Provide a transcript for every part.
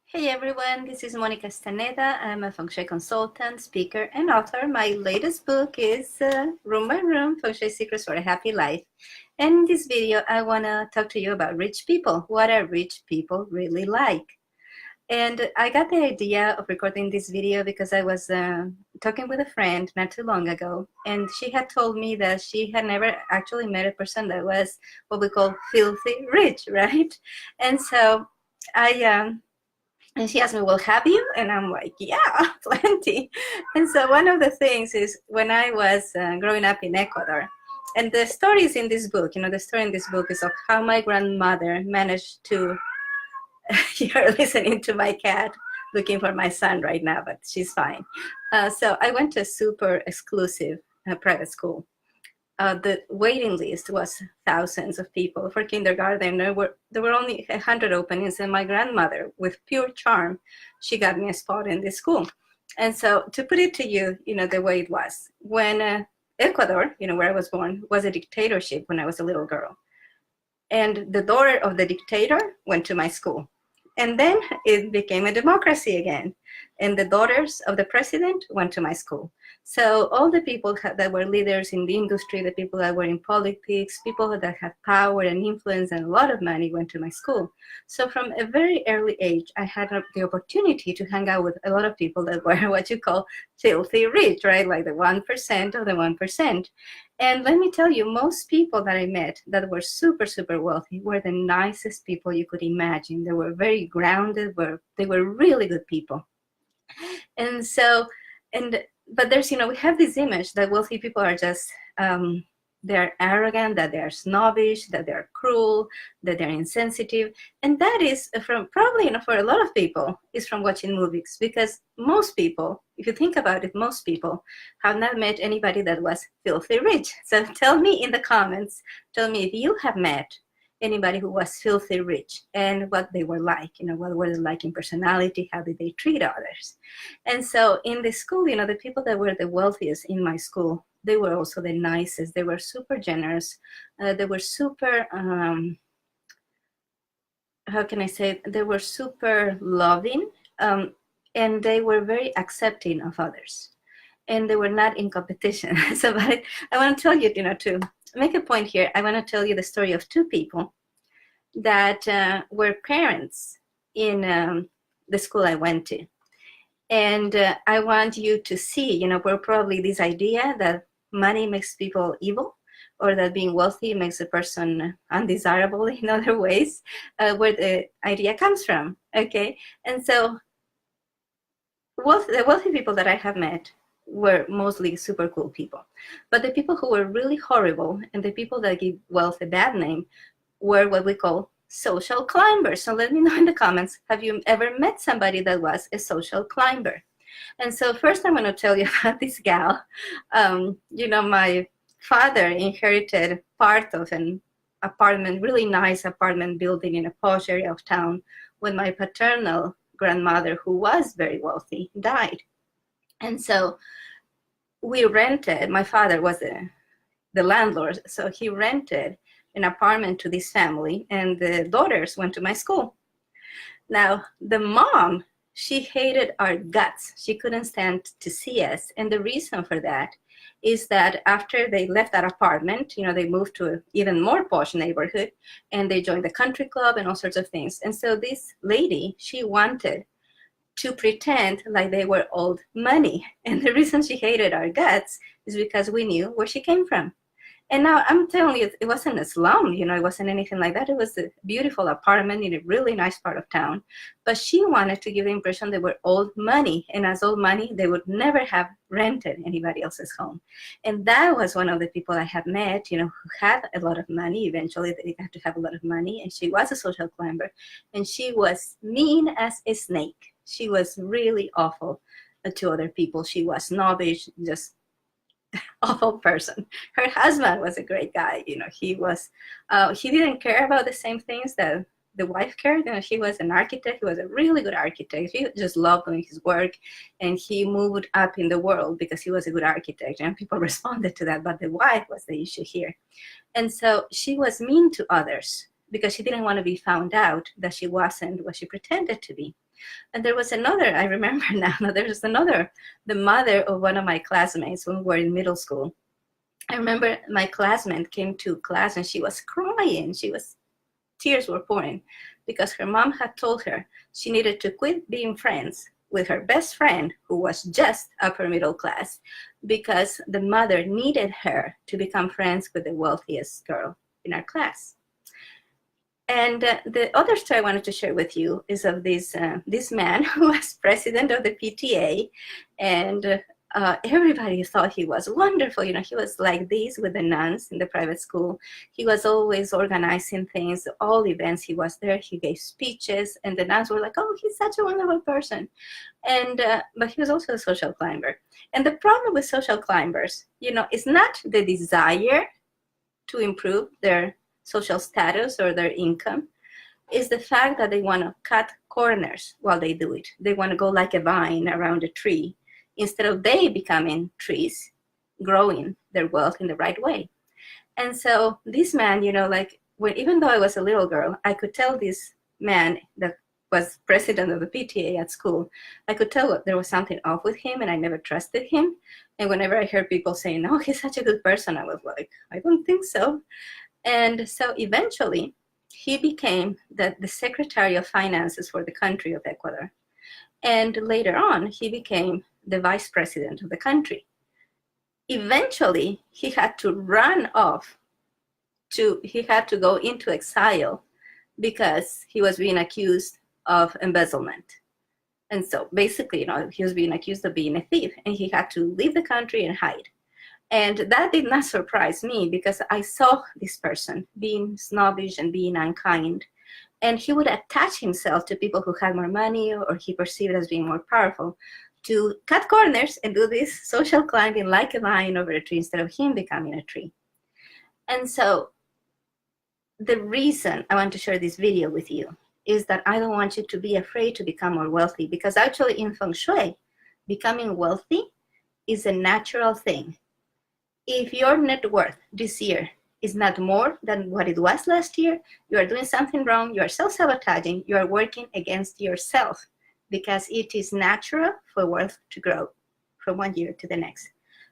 Hey everyone, this is Moni Castaneda. I'm a feng shui consultant, speaker, and author. My latest book is Room by Room, Feng Shui Secrets for a Happy Life. And in this video, I want to talk to you about rich people. What are rich people really like? And I got the idea of recording this video because I was talking with a friend not too long ago, and she had told me that she had never actually met a person that was what we call filthy rich, right? And so and she asked me, well, have you? And I'm like, yeah, plenty. And so one of the things is when I was growing up in Ecuador, and the story is in this book, the story in this book is of how my grandmother managed to, you're listening to my cat looking for my son right now, but she's fine. So I went to a super exclusive private school. The waiting list was thousands of people for kindergarten. There were only 100 openings, and my grandmother, with pure charm, she got me a spot in this school. And so, to put it to you, the way it was when Ecuador, where I was born, was a dictatorship when I was a little girl, and the daughter of the dictator went to my school, and then it became a democracy again, and the daughters of the president went to my school. So all the people that were leaders in the industry, the people that were in politics, people that had power and influence and a lot of money went to my school. So from a very early age, I had the opportunity to hang out with a lot of people that were what you call filthy rich, right? Like the 1% of the 1%. And let me tell you, most people that I met that were super, super wealthy were the nicest people you could imagine. They were very grounded, they were really good people. And so, but there's, we have this image that wealthy people are just, they're arrogant, that they're snobbish, that they're cruel, that they're insensitive. And that is from probably, for a lot of people, is from watching movies. Because most people, if you think about it, most people have not met anybody that was filthy rich. So tell me in the comments, tell me if you have met anybody who was filthy rich and what they were like, what were they like in personality, how did they treat others. And so in the school, the people that were the wealthiest in my school, they were also the nicest. They were super generous. They were super, how can I say, they were super loving, and they were very accepting of others. And they were not in competition. So but I want to tell you, to make a point here, I want to tell you the story of two people that were parents in the school I went to. And I want you to see, we're probably this idea that money makes people evil, or that being wealthy makes a person undesirable in other ways, where the idea comes from, okay? And so the wealthy people that I have met were mostly super cool people. But the people who were really horrible and the people that give wealth a bad name were what we call social climbers. So let me know in the comments, have you ever met somebody that was a social climber? And so first I'm going to tell you about this gal. My father inherited part of an apartment, really nice apartment building in a posh area of town when my paternal grandmother, who was very wealthy, died. And so we rented, my father was the landlord, so he rented an apartment to this family, and the daughters went to my school. Now, the mom, she hated our guts. She couldn't stand to see us. And the reason for that is that after they left that apartment, they moved to an even more posh neighborhood, and they joined the country club and all sorts of things. And so this lady, she wanted to pretend like they were old money. And the reason she hated our guts is because we knew where she came from. And now I'm telling you, it wasn't a slum, it wasn't anything like that. It was a beautiful apartment in a really nice part of town. But she wanted to give the impression they were old money. And as old money, they would never have rented anybody else's home. And that was one of the people I had met, who had a lot of money. Eventually, they had to have a lot of money. And she was a social climber. And she was mean as a snake. She was really awful to other people. She was snobbish, just awful person. Her husband was a great guy. He didn't care about the same things that the wife cared. He was an architect. He was a really good architect. He just loved doing his work, and he moved up in the world because he was a good architect, and people responded to that. But the wife was the issue here. And so she was mean to others because she didn't want to be found out that she wasn't what she pretended to be. And there was another, I remember now, there was another, the mother of one of my classmates when we were in middle school. I remember my classmate came to class and she was crying. Tears were pouring because her mom had told her she needed to quit being friends with her best friend, who was just upper middle class, because the mother needed her to become friends with the wealthiest girl in our class. And the other story I wanted to share with you is of this man who was president of the PTA, and everybody thought he was wonderful. You know, he was like this with the nuns in the private school. He was always organizing things, all events. He was there. He gave speeches, and the nuns were like, "Oh, he's such a wonderful person." And but he was also a social climber. And the problem with social climbers, you know, is not the desire to improve their social status or their income, is the fact that they want to cut corners while they do it. They want to go like a vine around a tree instead of they becoming trees, growing their wealth in the right way. And so this man, you know, like even though I was a little girl, I could tell this man that was president of the PTA at school, I could tell there was something off with him, and I never trusted him. And whenever I heard people saying, "Oh, he's such a good person," I was like, I don't think so. And so eventually he became the Secretary of Finances for the country of Ecuador. And later on, he became the vice president of the country. Eventually, he had to run off he had to go into exile because he was being accused of embezzlement. And so basically, you know, he was being accused of being a thief, and he had to leave the country and hide. And that did not surprise me because I saw this person being snobbish and being unkind. And he would attach himself to people who had more money or he perceived as being more powerful to cut corners and do this social climbing like a vine over a tree instead of him becoming a tree. And so the reason I want to share this video with you is that I don't want you to be afraid to become more wealthy, because actually in feng shui, becoming wealthy is a natural thing. If your net worth this year is not more than what it was last year, you are doing something wrong, you are self-sabotaging, you are working against yourself, because it is natural for wealth to grow from one year to the next.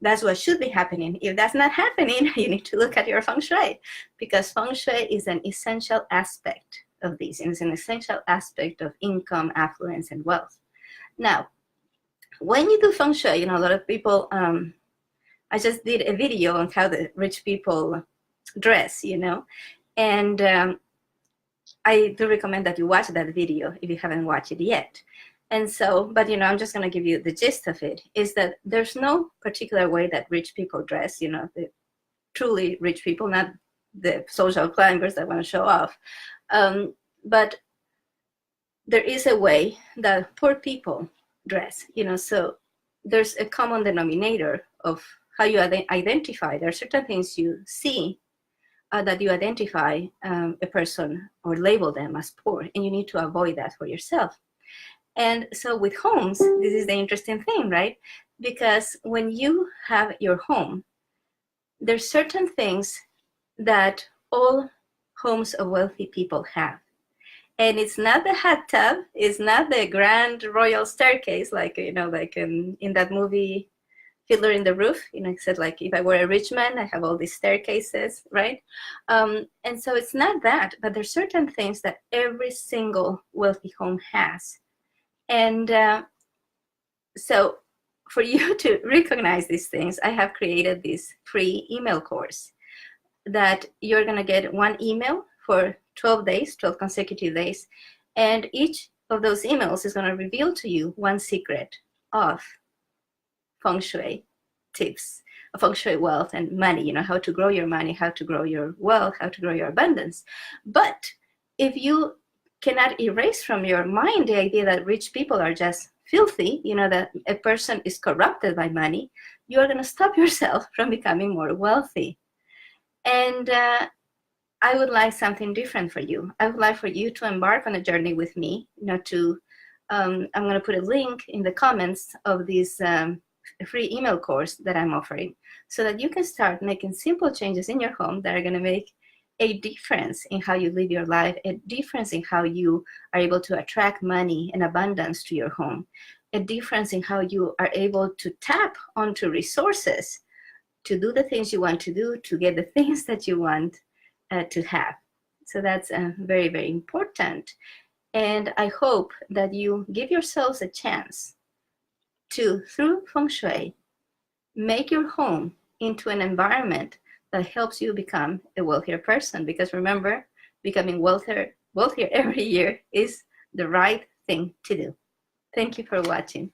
That's what should be happening. If that's not happening, you need to look at your feng shui, because feng shui is an essential aspect of this, and it's an essential aspect of income, affluence, and wealth. Now, when you do feng shui, you know, a lot of people, I just did a video on how the rich people dress, you know, and I do recommend that you watch that video if you haven't watched it yet. And so, but you know, I'm just going to give you the gist of it, is that there's no particular way that rich people dress, you know, the truly rich people, not the social climbers that want to show off. But there is a way that poor people dress, you know, so there's a common denominator of how you identify. There are certain things you see that you identify a person or label them as poor, and you need to avoid that for yourself. And so with homes, this is the interesting thing, right? Because when you have your home, there's certain things that all homes of wealthy people have. And it's not the hot tub, it's not the grand royal staircase, like, you know, like in that movie, Fiddler in the Roof, you know, it said like, if I were a rich man, I have all these staircases, right? And so it's not that, but there's certain things that every single wealthy home has. And so for you to recognize these things, I have created this free email course that you're gonna get one email for 12 days, 12 consecutive days. And each of those emails is gonna reveal to you one secret of feng shui tips, feng shui wealth and money, you know, how to grow your money, how to grow your wealth, how to grow your abundance. But if you cannot erase from your mind the idea that rich people are just filthy, you know, that a person is corrupted by money, you're going to stop yourself from becoming more wealthy. And I would like something different for you. I would like for you to embark on a journey with me, you know, to, I'm going to put a link in the comments of this free email course that I'm offering, so that you can start making simple changes in your home that are going to make a difference in how you live your life, a difference in how you are able to attract money and abundance to your home, a difference in how you are able to tap onto resources to do the things you want to do, to get the things that you want to have. So that's very, very important. And I hope that you give yourselves a chance to, through feng shui, make your home into an environment that helps you become a wealthier person. Because remember, becoming wealthier every year is the right thing to do. Thank you for watching.